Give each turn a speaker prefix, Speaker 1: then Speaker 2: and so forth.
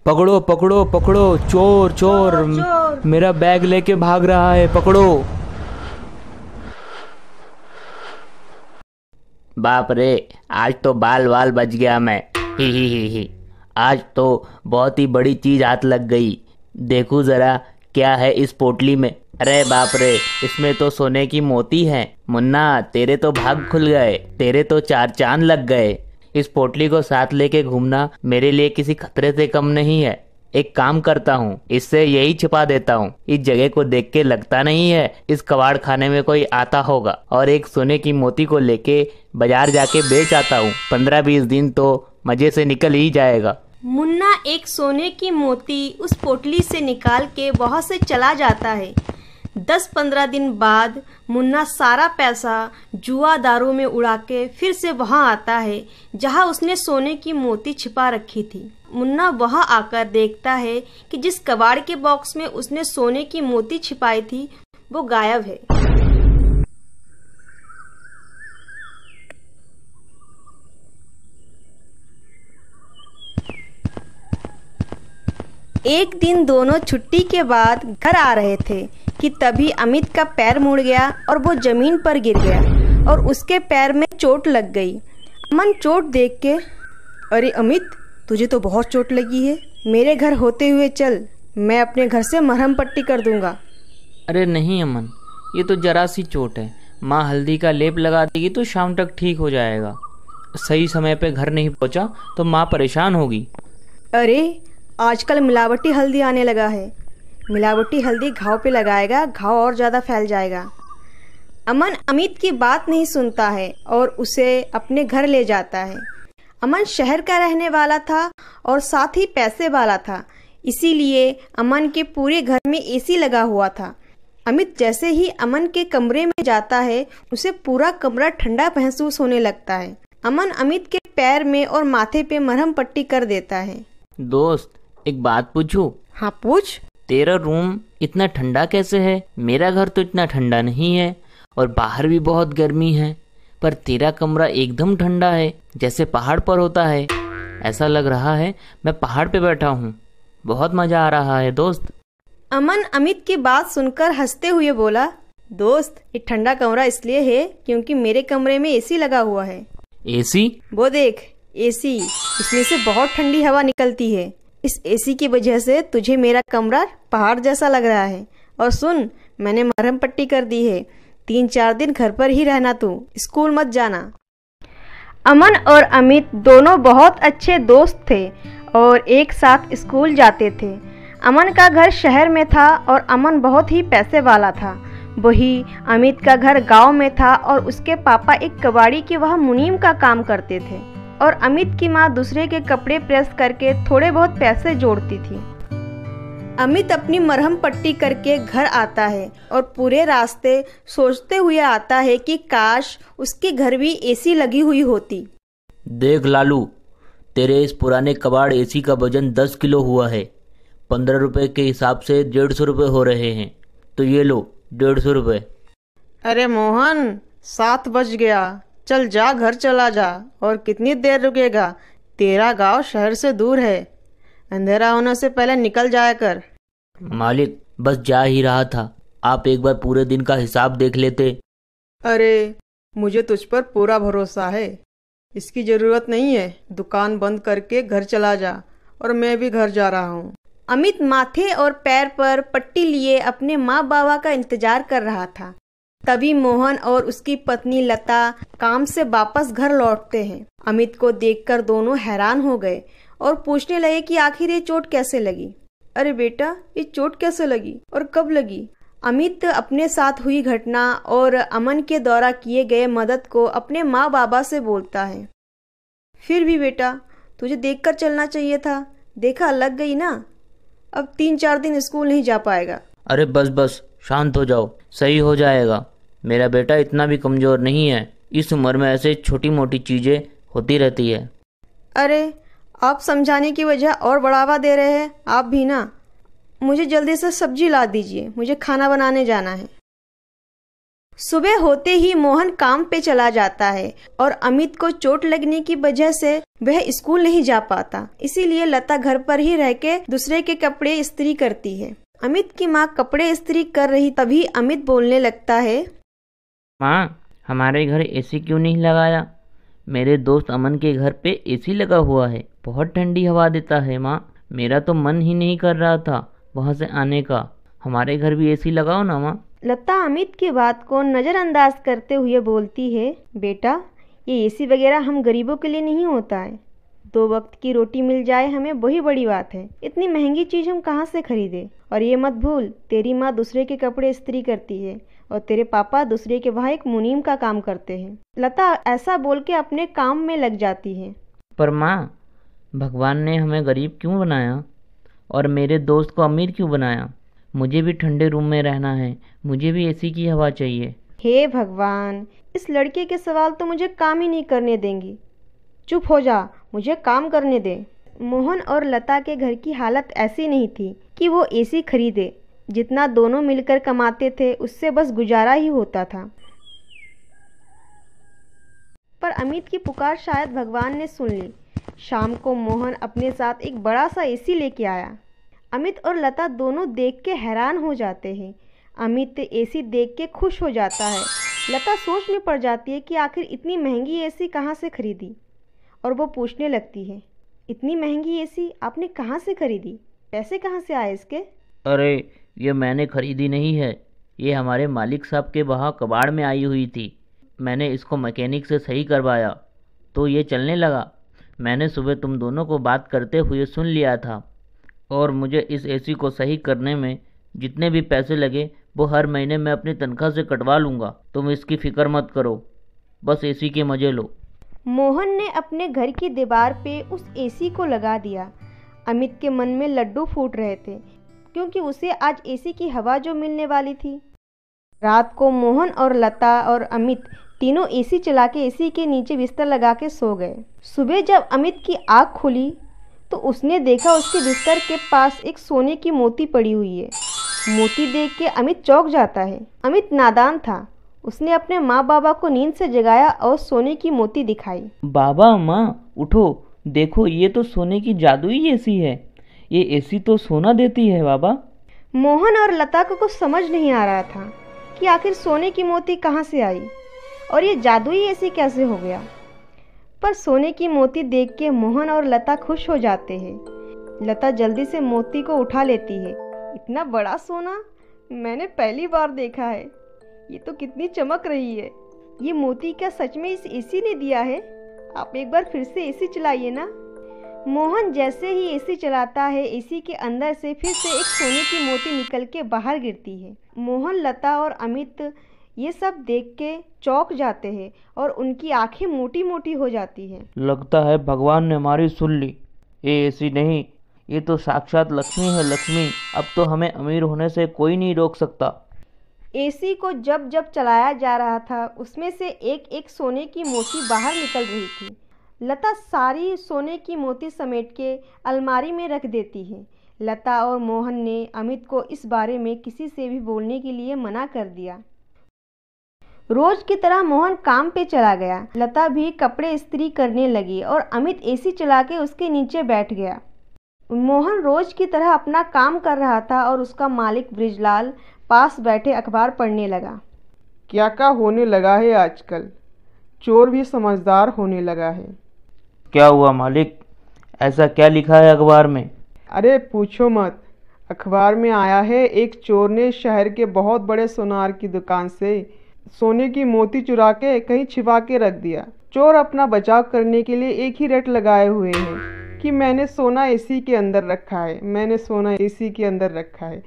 Speaker 1: पकड़ो पकड़ो पकड़ो, चोर चोर,
Speaker 2: चोर।
Speaker 1: मेरा बैग लेके भाग रहा है, पकड़ो।
Speaker 3: बाप रे, आज तो बाल वाल बच गया मैं। ही। आज तो बहुत ही बड़ी चीज हाथ लग गई। देखूं जरा क्या है इस पोटली में। अरे बाप रे, इसमें तो सोने की मोती है। मुन्ना, तेरे तो भाग खुल गए, तेरे तो चार चांद लग गए। इस पोटली को साथ लेके घूमना मेरे लिए किसी खतरे से कम नहीं है। एक काम करता हूँ, इससे यही छिपा देता हूँ। इस जगह को देख के लगता नहीं है इस कबाड़ खाने में कोई आता होगा, और एक सोने की मोती को लेके बाजार जाके बेच आता हूँ। 15-20 दिन तो मजे से निकल ही जाएगा।
Speaker 2: मुन्ना एक सोने की मोती उस पोटली से निकाल के वहाँ से चला जाता है। 10-15 दिन बाद मुन्ना सारा पैसा जुआ दारू में उड़ा के फिर से वहाँ आता है जहाँ उसने सोने की मोती छिपा रखी थी। मुन्ना वहाँ आकर देखता है कि जिस कबाड़ के बॉक्स में उसने सोने की मोती छिपाई थी वो गायब है। एक दिन दोनों छुट्टी के बाद घर आ रहे थे कि तभी अमित का पैर मुड़ गया और वो जमीन पर गिर गया और उसके पैर में चोट लग गई। अमन चोट देख के, अरे अमित, तुझे तो बहुत चोट लगी है, मेरे घर होते हुए चल, मैं अपने घर से मरहम पट्टी कर दूंगा।
Speaker 1: अरे नहीं अमन, ये तो जरा सी चोट है, माँ हल्दी का लेप लगा देगी तो शाम तक ठीक हो जाएगा। सही समय पे घर नहीं पहुँचा तो माँ परेशान होगी।
Speaker 2: अरे आजकल मिलावटी हल्दी आने लगा है, मिलावटी हल्दी घाव पे लगाएगा, घाव और ज़्यादा फैल जाएगा। अमन अमित की बात नहीं सुनता है और उसे अपने घर ले जाता है। अमन शहर का रहने वाला था और साथ ही पैसे वाला था, इसीलिए अमन के पूरे घर में एसी लगा हुआ था। अमित जैसे ही अमन के कमरे में जाता है उसे पूरा कमरा ठंडा महसूस होने लगता है। अमन अमित के पैर में और माथे पे मरहम पट्टी कर देता है।
Speaker 3: दोस्त, एक बात पूछूं?
Speaker 2: हाँ पूछ।
Speaker 3: तेरा रूम इतना ठंडा कैसे है? मेरा घर तो इतना ठंडा नहीं है और बाहर भी बहुत गर्मी है, पर तेरा कमरा एकदम ठंडा है, जैसे पहाड़ पर होता है। ऐसा लग रहा है मैं पहाड़ पे बैठा हूँ। बहुत मजा आ रहा है दोस्त।
Speaker 2: अमन अमित की बात सुनकर हंसते हुए बोला, दोस्त, ये ठंडा कमरा इसलिए है क्योंकि मेरे कमरे में एसी लगा हुआ है।
Speaker 3: एसी?
Speaker 2: वो देख, एसी, इसमें से बहुत ठंडी हवा निकलती है। इस एसी की वजह से तुझे मेरा कमरा पहाड़ जैसा लग रहा है। और सुन, मैंने मरहम पट्टी कर दी है, 3-4 दिन घर पर ही रहना, तू स्कूल मत जाना। अमन और अमित दोनों बहुत अच्छे दोस्त थे और एक साथ स्कूल जाते थे। अमन का घर शहर में था और अमन बहुत ही पैसे वाला था। वही अमित का घर गांव में था और उसके पापा एक कबाड़ी के वहाँ मुनीम का काम करते थे और अमित की माँ दूसरे के कपड़े प्रेस करके थोड़े बहुत पैसे जोड़ती थी। अमित अपनी मरहम पट्टी करके घर आता है और पूरे रास्ते सोचते हुए आता है कि काश उसके घर भी एसी लगी हुई होती।
Speaker 3: देख लालू, तेरे इस पुराने कबाड़ एसी का वजन 10 किलो हुआ है। 15 रुपए के हिसाब से 150 रुपए हो रहे हैं, तो ये लो 150 रुपए।
Speaker 2: अरे मोहन, 7 बज गया, चल जा, घर चला जा। और कितनी देर रुकेगा? तेरा गांव शहर से दूर है, अंधेरा होने से पहले निकल जाया कर।
Speaker 3: मालिक, बस जा ही रहा था, आप एक बार पूरे दिन का हिसाब देख लेते।
Speaker 2: अरे मुझे तुझ पर पूरा भरोसा है, इसकी जरूरत नहीं है। दुकान बंद करके घर चला जा, और मैं भी घर जा रहा हूँ। अमित माथे और पैर पर पट्टी लिए अपने माँ बाबा का इंतजार कर रहा था। तभी मोहन और उसकी पत्नी लता काम से वापस घर लौटते हैं। अमित को देखकर दोनों हैरान हो गए और पूछने लगे कि आखिर ये चोट कैसे लगी। अरे बेटा, ये चोट कैसे लगी और कब लगी? अमित अपने साथ हुई घटना और अमन के द्वारा किए गए मदद को अपने माँ बाबा से बोलता है। फिर भी बेटा, तुझे देखकर चलना चाहिए था, देखा लग गई ना। अब 3-4 दिन स्कूल नहीं जा पाएगा।
Speaker 3: अरे बस बस, शांत हो जाओ, सही हो जाएगा। मेरा बेटा इतना भी कमजोर नहीं है, इस उम्र में ऐसे छोटी मोटी चीजें होती रहती है।
Speaker 2: अरे आप समझाने की वजह और बढ़ावा दे रहे हैं आप भी ना। मुझे जल्दी से सब्जी ला दीजिए, मुझे खाना बनाने जाना है। सुबह होते ही मोहन काम पे चला जाता है और अमित को चोट लगने की वजह से वह स्कूल नहीं जा पाता। इसीलिए लता घर पर ही रह के दूसरे के कपड़े इस्त्री करती है। अमित की माँ कपड़े इस्त्री कर रही तभी अमित बोलने लगता है,
Speaker 3: माँ, हमारे घर एसी क्यों नहीं लगाया? मेरे दोस्त अमन के घर पे एसी लगा हुआ है, बहुत ठंडी हवा देता है। माँ, मेरा तो मन ही नहीं कर रहा था वहाँ से आने का। हमारे घर भी एसी लगाओ ना माँ।
Speaker 2: लता अमित की बात को नज़रअंदाज करते हुए बोलती है, बेटा, ये एसी वगैरह हम गरीबों के लिए नहीं होता है। 2 वक्त की रोटी मिल जाए हमें वही बड़ी बात है। इतनी महंगी चीज़ हम कहाँ से खरीदे। और ये मत भूल, तेरी माँ दूसरे के कपड़े इस्त्री करती है और तेरे पापा दूसरे के वहाँ एक मुनीम का काम करते हैं। लता ऐसा बोल के अपने काम में लग जाती है।
Speaker 3: पर माँ, भगवान ने हमें गरीब क्यों बनाया और मेरे दोस्त को अमीर क्यों बनाया? मुझे भी ठंडे रूम में रहना है, मुझे भी एसी की हवा चाहिए।
Speaker 2: हे भगवान, इस लड़के के सवाल तो मुझे काम ही नहीं करने देंगी। चुप हो जा, मुझे काम करने दे। मोहन और लता के घर की हालत ऐसी नहीं थी कि वो एसी खरीदे। जितना दोनों मिलकर कमाते थे उससे बस गुजारा ही होता था। पर अमित की पुकार शायद भगवान ने सुन ली। शाम को मोहन अपने साथ एक बड़ा सा एसी लेके आया। अमित और लता दोनों देख के हैरान हो जाते हैं। अमित एसी देख के खुश हो जाता है। लता सोच में पड़ जाती है कि आखिर इतनी महंगी एसी कहाँ से खरीदी, और वो पूछने लगती है, इतनी महंगी एसी आपने कहाँ से खरीदी? पैसे कहाँ से आए इसके?
Speaker 3: अरे, ये मैंने खरीदी नहीं है, ये हमारे मालिक साहब के वहाँ कबाड़ में आई हुई थी। मैंने इसको मैकेनिक से सही करवाया तो ये चलने लगा। मैंने सुबह तुम दोनों को बात करते हुए सुन लिया था, और मुझे इस एसी को सही करने में जितने भी पैसे लगे वो हर महीने मैं अपनी तनख्वाह से कटवा लूँगा। तुम इसकी फ़िक्र मत करो, बस एसी के मज़े लो।
Speaker 2: मोहन ने अपने घर की दीवार पे उस एसी को लगा दिया। अमित के मन में लड्डू फूट रहे थे, क्योंकि उसे आज एसी की हवा जो मिलने वाली थी। रात को मोहन और लता और अमित तीनों एसी चला के एसी के नीचे बिस्तर लगा के सो गए। सुबह जब अमित की आँख खुली तो उसने देखा उसके बिस्तर के पास एक सोने की मोती पड़ी हुई है। मोती देख के अमित चौंक जाता है। अमित नादान था, उसने अपने माँ बाबा को नींद से जगाया और सोने की मोती दिखाई।
Speaker 1: बाबा, माँ, उठो, देखो, ये तो सोने की जादुई एसी है। ये एसी तो सोना देती है बाबा।
Speaker 2: मोहन और लता को कुछ समझ नहीं आ रहा था कि आखिर सोने की मोती कहाँ से आई और ये जादुई एसी कैसे हो गया। पर सोने की मोती देख के मोहन और लता खुश हो जाते हैं। लता जल्दी से मोती को उठा लेती है। इतना बड़ा सोना मैंने पहली बार देखा है। ये तो कितनी चमक रही है। ये मोती क्या सच में इस एसी ने दिया है? आप एक बार फिर से एसी चलाइए ना। मोहन जैसे ही एसी चलाता है, एसी के अंदर से फिर से एक सोने की मोती निकल के बाहर गिरती है। मोहन, लता और अमित ये सब देख के चौंक जाते हैं और उनकी आंखें मोटी मोटी हो जाती हैं।
Speaker 1: लगता है भगवान ने हमारी सुन ली। ये एसी नहीं, ये तो साक्षात लक्ष्मी है। लक्ष्मी, अब तो हमें अमीर होने से कोई नहीं रोक सकता।
Speaker 2: एसी को जब जब चलाया जा रहा था उसमें से एक एक सोने की मोती बाहर निकल रही थी। लता सारी सोने की मोती समेट के अलमारी में रख देती है। लता और मोहन ने अमित को इस बारे में किसी से भी बोलने के लिए मना कर दिया। रोज की तरह मोहन काम पे चला गया। लता भी कपड़े इस्त्री करने लगी और अमित एसी चला के उसके नीचे बैठ गया। मोहन रोज की तरह अपना काम कर रहा था और उसका मालिक ब्रिजलाल पास बैठे अखबार पढ़ने लगा।
Speaker 4: क्या क्या होने लगा है आजकल, चोर भी समझदार होने लगा है।
Speaker 1: क्या हुआ मालिक, ऐसा क्या लिखा है अखबार में?
Speaker 4: अरे पूछो मत, अखबार में आया है एक चोर ने शहर के बहुत बड़े सोनार की दुकान से सोने की मोती चुरा के कहीं छिपा के रख दिया। चोर अपना बचाव करने के लिए एक ही रट लगाए हुए हैं कि मैंने सोना एसी के अंदर रखा है, मैंने सोना एसी के अंदर रखा है।